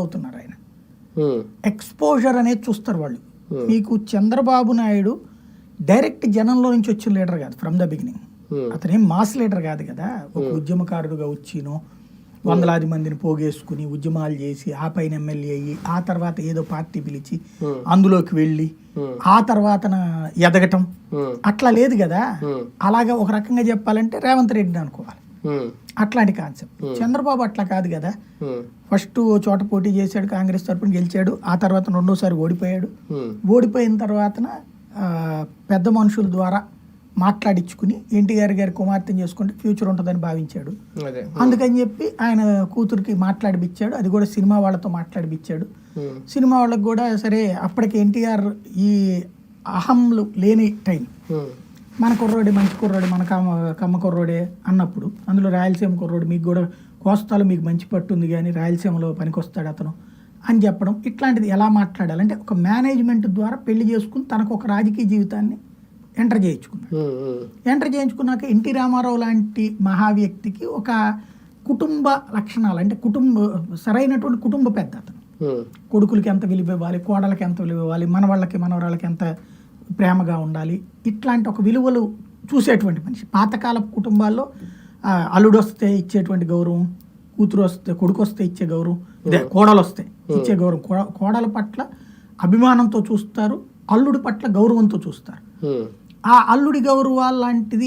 అవుతున్నారు ఆయన. ఎక్స్పోజర్ అనేది చూస్తారు వాళ్ళు. మీకు చంద్రబాబు నాయుడు డైరెక్ట్ జనంలో నుంచి వచ్చిన లీడర్ కాదు ఫ్రమ్ ద బిగినింగ్. అతనేం మాస్ లీడర్ కాదు కదా. ఒక ఉద్యమకారుడుగా వచ్చినో వందలాది మందిని పోగేసుకుని ఉద్యమాలు చేసి ఆ పైన ఎమ్మెల్యే అయ్యి ఆ తర్వాత ఏదో పార్టీ పిలిచి అందులోకి వెళ్ళి ఆ తర్వాత ఎదగటం అట్లా లేదు కదా. అలాగా ఒక రకంగా చెప్పాలంటే రేవంత్ రెడ్డిని అనుకోవాలి. అట్లాంటి కాన్సెప్ట్. చంద్రబాబు అట్లా కాదు కదా. ఫస్ట్ చోట పోటీ చేశాడు, కాంగ్రెస్ తరపున గెలిచాడు, ఆ తర్వాత రెండోసారి ఓడిపోయాడు. ఓడిపోయిన తర్వాత పెద్ద మనుషుల ద్వారా మాట్లాడించుకుని ఎన్టీఆర్ గారి కుమార్తెను చేసుకుంటే ఫ్యూచర్ ఉంటుందని భావించాడు. అందుకని చెప్పి ఆయన కూతురికి మాట్లాడిపించాడు. అది కూడా సినిమా వాళ్ళతో మాట్లాడిపించాడు. సినిమా వాళ్ళకి కూడా సరే అప్పటికి ఎన్టీఆర్ ఈ అహంలు లేని టైం. మన కుర్రోడే మంచి కుర్రోడే, మన కమ్మ కుర్రోడే అన్నప్పుడు అందులో రాయలసీమ కుర్రోడు, మీకు కూడా కోస్తాలో మీకు మంచి పట్టు ఉంది కానీ రాయలసీమలో పనికొస్తాడు అతను అని చెప్పడం. ఇట్లాంటిది ఎలా మాట్లాడాలంటే ఒక మేనేజ్మెంట్ ద్వారా పెళ్లి చేసుకుని తనకు ఒక రాజకీయ జీవితాన్ని ఎంటర్ చేయించుకున్నాడు. ఎంటర్ చేయించుకున్నాక ఎన్టీ రామారావు లాంటి మహా వ్యక్తికి ఒక కుటుంబ లక్షణాలు, అంటే సరైనటువంటి కుటుంబ పెద్ద అతను. కొడుకులకి ఎంత విలువ ఇవ్వాలి, కోడలకి ఎంత విలువ ఇవ్వాలి, మనవరాళ్ళకి ఎంత ప్రేమగా ఉండాలి, ఇట్లాంటి ఒక విలువలు చూసేటువంటి మనిషి. పాతకాలపు కుటుంబాల్లో అల్లుడు వస్తే ఇచ్చేటువంటి గౌరవం, కొడుకు వస్తే ఇచ్చే గౌరవం, కోడలు వస్తే ఇచ్చే గౌరవం, కోడల పట్ల అభిమానంతో చూస్తారు, అల్లుడి పట్ల గౌరవంతో చూస్తారు. ఆ అల్లుడి గౌరవాలు లాంటిది